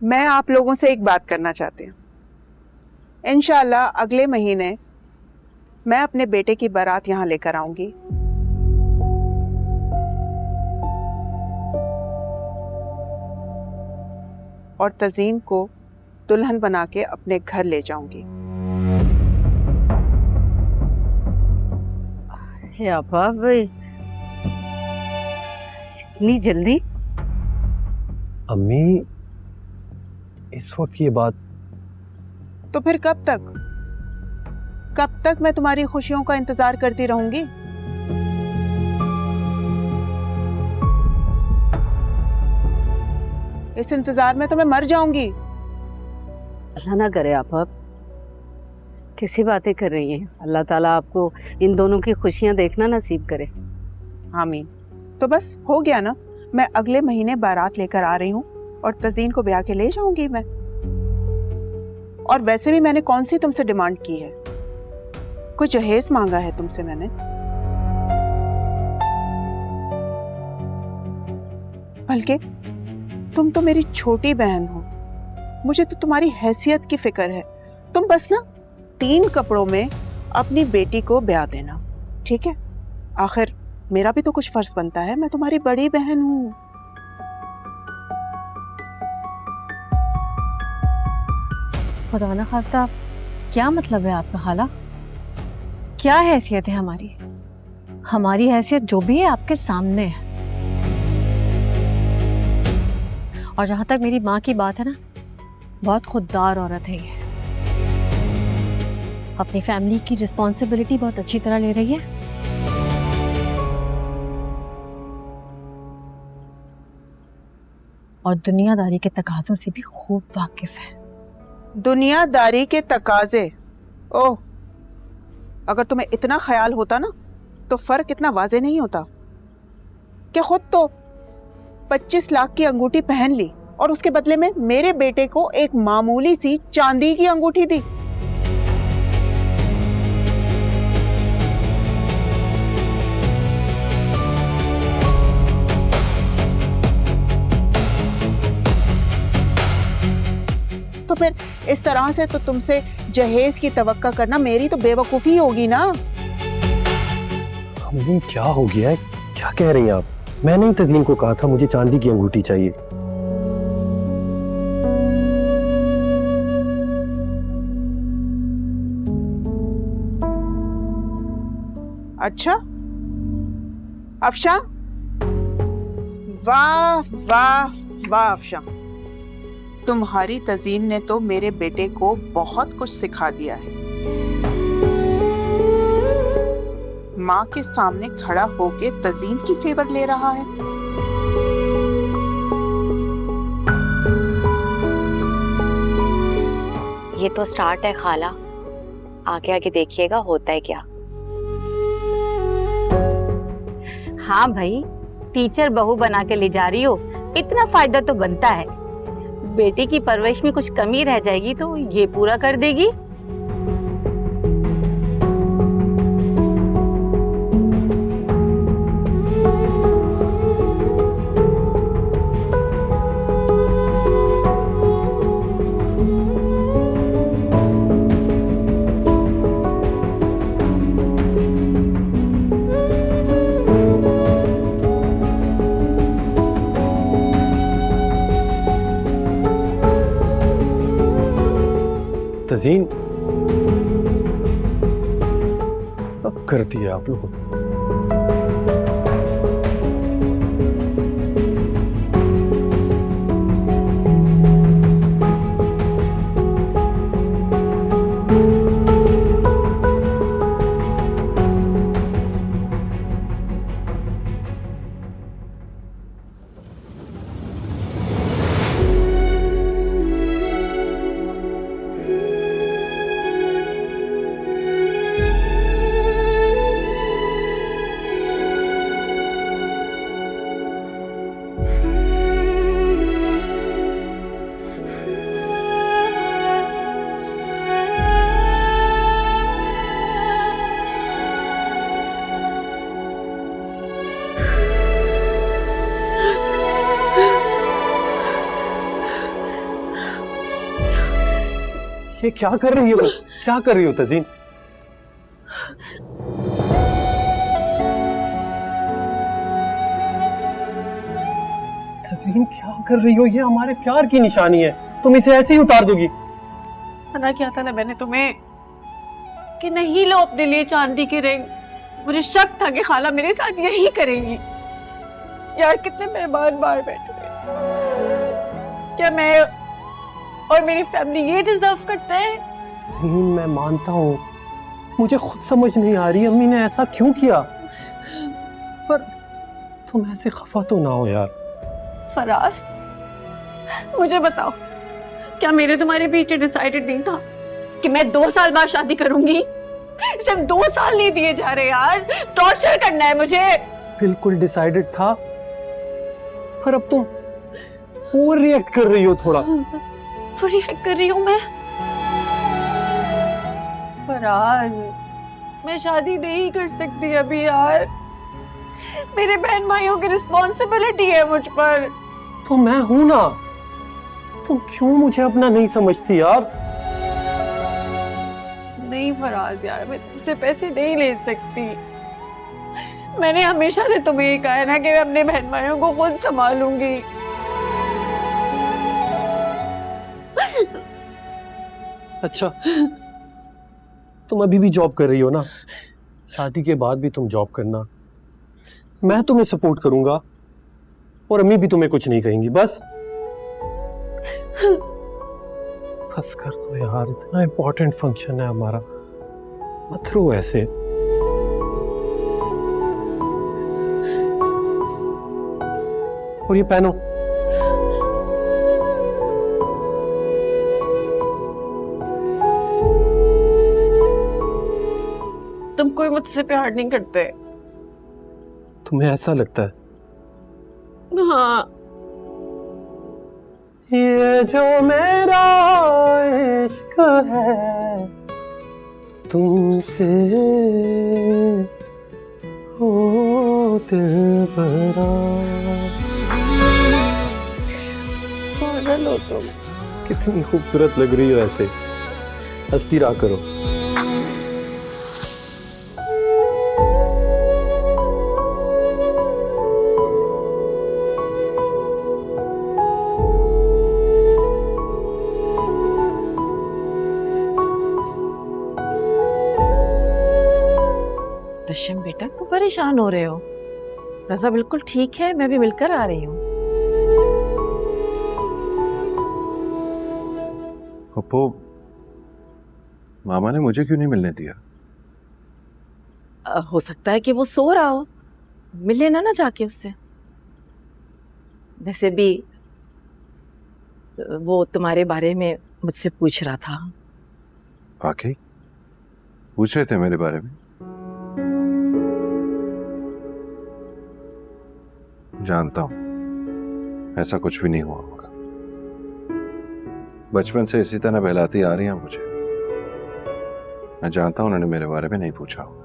मैं आप लोगों से एक बात करना चाहती हूँ। इंशाल्लाह अगले महीने मैं अपने बेटे की बारात यहाँ लेकर आऊंगी। और तज़ीन को दुल्हन बना के अपने घर ले जाऊंगी। अरे आपा इतनी जल्दी? अम्मी, इस वक्त ये बात? तो फिर कब तक? कब तक मैं तुम्हारी खुशियों का इंतजार करती रहूंगी? इस इंतजार में तो मैं मर जाऊंगी। अल्लाह ना करे आपा, कैसी बातें कर रही हैं। अल्लाह ताला आपको इन दोनों की खुशियां देखना नसीब करे। आमीन। तो बस हो गया ना, मैं अगले महीने बारात लेकर आ रही हूँ और तज़ीन को ब्याह के ले जाऊंगी मैं। और वैसे भी मैंने कौन सी तुमसे डिमांड की है? कुछ जहेज मांगा है तुमसे मैंने? बल्कि तुम तो मेरी छोटी बहन हो, मुझे तो तुम्हारी हैसियत की फिक्र है। तुम बस ना 3 कपड़ों में अपनी बेटी को ब्याह देना, ठीक है? आखिर मेरा भी तो कुछ फर्ज बनता है, मैं तुम्हारी बड़ी बहन हूँ। खुदा ना खास्ता, क्या मतलब है आपका खाला? क्या हैसियत है हमारी? हमारी हैसियत जो भी है आपके सामने है। और जहां तक मेरी माँ की बात है ना, बहुत खुददार औरत है ये। अपनी फैमिली की रिस्पॉन्सिबिलिटी बहुत अच्छी तरह ले रही है। और दुनियादारी के तकाजों से भी खूब वाकिफ है। दुनियादारी के तकाजे? ओह, अगर तुम्हें इतना ख्याल होता ना तो फर्क इतना वाजे नहीं होता कि खुद तो 25 लाख की अंगूठी पहन ली और उसके बदले में मेरे बेटे को एक मामूली सी चांदी की अंगूठी दी। तो फिर इस तरह से तो तुमसे जहेज की तवक्का करना मेरी तो बेवकूफी होगी ना। अम्मी, क्या हो गया है? क्या कह रही हैं आप? मैंने ही तज़ीन को कहा था मुझे चांदी की अंगूठी चाहिए। अच्छा अफशा, वाह वाह वाह अफशा, तुम्हारी तज़ीन ने तो मेरे बेटे को बहुत कुछ सिखा दिया है। माँ के सामने खड़ा होके तज़ीन की फेवर ले रहा है। ये तो स्टार्ट है खाला, आगे आगे देखिएगा होता है क्या। हाँ भाई, टीचर बहू बना के ले जा रही हो, इतना फायदा तो बनता है। बेटे की परवरिश में कुछ कमी रह जाएगी तो ये पूरा कर देगी। तज़ीन, अब कर दिया आप लोगों ने। ये क्या कर रही हो? क्या कर रही हो तजीन? तजीन क्या कर रही हो? ये हमारे प्यार की निशानी है, तुम इसे ऐसे ही उतार दोगी? मना किया था ना मैंने तुम्हें कि नहीं लो अपने लिए चांदी की रिंग। मुझे शक था कि खाला मेरे साथ यही करेंगी। यार कितने मेहमान बाहर बैठे हुए, क्या मैं और मेरी फैमिली ये डिजर्व करते हैं? तजीन मैं मानता हूँ, मुझे खुद समझ नहीं आ रही अम्मी ने ऐसा क्यों किया, पर तुम ऐसे खफा तो ना हो यार। फराज मुझे बताओ, क्या मेरे तुम्हारे पीछे डिसाइडेड नहीं था कि मैं 2 साल बाद शादी करूंगी? सिर्फ 2 साल नहीं दिए जा रहे यार, टॉर्चर करना है मुझे। बिल्कुल डिसाइडेड था, पर अब तुम ओवर रिएक्ट कर रही हो थोड़ा। रिएक्ट कर रही हूँ मैं? फराज मैं शादी नहीं कर सकती अभी यार, मेरे बहन भाइयों की रिस्पॉन्सिबिलिटी है मुझ पर। तो मैं हूं ना, तुम क्यों मुझे अपना नहीं समझती यार? नहीं फराज यार, मैं तुमसे पैसे नहीं ले सकती। मैंने हमेशा से तुम्हें ये कहा है ना कि मैं अपने बहन भाइयों को खुद संभालूंगी। अच्छा, तुम अभी भी जॉब कर रही हो ना? शादी के बाद भी तुम जॉब करना, मैं तुम्हें सपोर्ट करूंगा और अम्मी भी तुम्हें कुछ नहीं कहेंगी। बस बस कर दो यार, इतना इंपॉर्टेंट फंक्शन है हमारा, मत रो ऐसे। और ये पहनो। तुम कोई मुझसे प्यार नहीं करते। तुम्हें ऐसा लगता है? हाँ, ये जो मेरा इश्क है तुमसे हो दिलबरा। पागल हो तुम। कितनी खूबसूरत लग रही हो ऐसे, हंसती रहा करो। दशम बेटा क्यों परेशान हो रहे हो? रजा बिल्कुल ठीक है, मैं भी मिलकर आ रही हूँ। पप्पू, मामा ने मुझे क्यों नहीं मिलने दिया? हो सकता है कि वो सो रहा हो, मिल लेना ना जाके उससे। वैसे भी वो तुम्हारे बारे में मुझसे पूछ रहा था। वाकई पूछ रहे थे मेरे बारे में? जानता हूं ऐसा कुछ भी नहीं हुआ होगा, बचपन से इसी तरह बहलाती आ रही हैं मुझे। मैं जानता हूं उन्होंने मेरे बारे में नहीं पूछा होगा,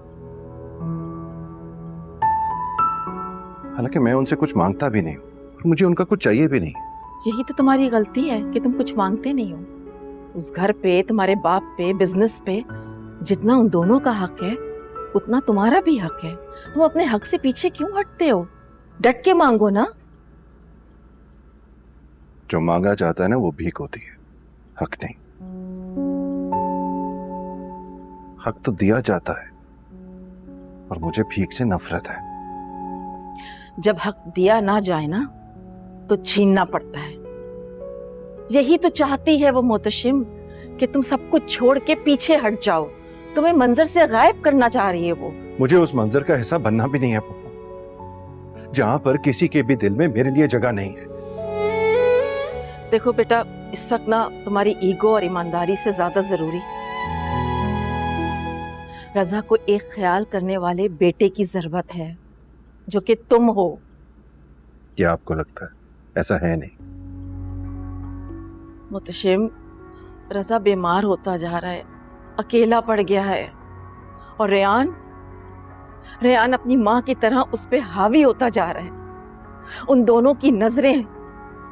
हालांकि मैं उनसे कुछ मांगता भी नहीं हूं और मुझे उनका कुछ चाहिए भी नहीं है। यही तो तुम्हारी गलती है कि तुम कुछ मांगते नहीं हो। उस घर पे, तुम्हारे बाप पे, बिजनेस पे जितना उन दोनों का हक है उतना तुम्हारा भी हक है। तुम अपने हक से पीछे क्यों हटते हो? डट के मांगो ना। जो मांगा जाता है ना वो भीख होती है, हक नहीं। हक तो दिया जाता है और मुझे भीख से नफरत है। जब हक दिया ना जाए ना तो छीनना पड़ता है। यही तो चाहती है वो मोहतशिम कि तुम सब कुछ छोड़ के पीछे हट जाओ। तुम्हें मंजर से गायब करना चाह रही है वो। मुझे उस मंजर का हिस्सा बनना भी नहीं है पप्पू, जहां पर किसी के भी दिल में मेरे लिए जगह नहीं है। देखो बेटा, इस वक्त ना तुम्हारी ईगो और ईमानदारी से ज्यादा जरूरी रजा को एक ख्याल करने वाले बेटे की जरूरत है, जो कि तुम हो। क्या आपको लगता है? ऐसा है नहीं। मुतशिम, रजा बीमार होता जा रहा है, अकेला पड़ गया है, और रेयान अपनी माँ की तरह उस पे हावी होता जा रहा है। उन दोनों की नजरें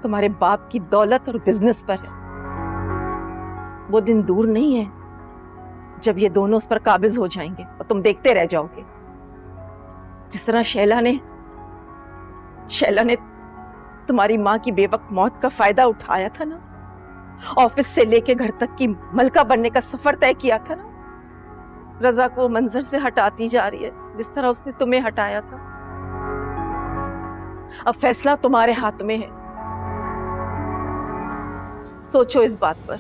तुम्हारे बाप की दौलत और बिजनेस पर है। वो दिन दूर नहीं है जब ये दोनों उस पर काबिज हो जाएंगे और तुम देखते रह जाओगे। जिस तरह शैला ने तुम्हारी माँ की बेवक्त मौत का फायदा उठाया था ना, ऑफिस से लेके घर तक की मलका बनने का सफर तय किया था ना, रजा को मंजर से हटाती जा रही है जिस तरह उसने तुम्हें हटाया था। अब फैसला तुम्हारे हाथ में है, सोचो इस बात पर।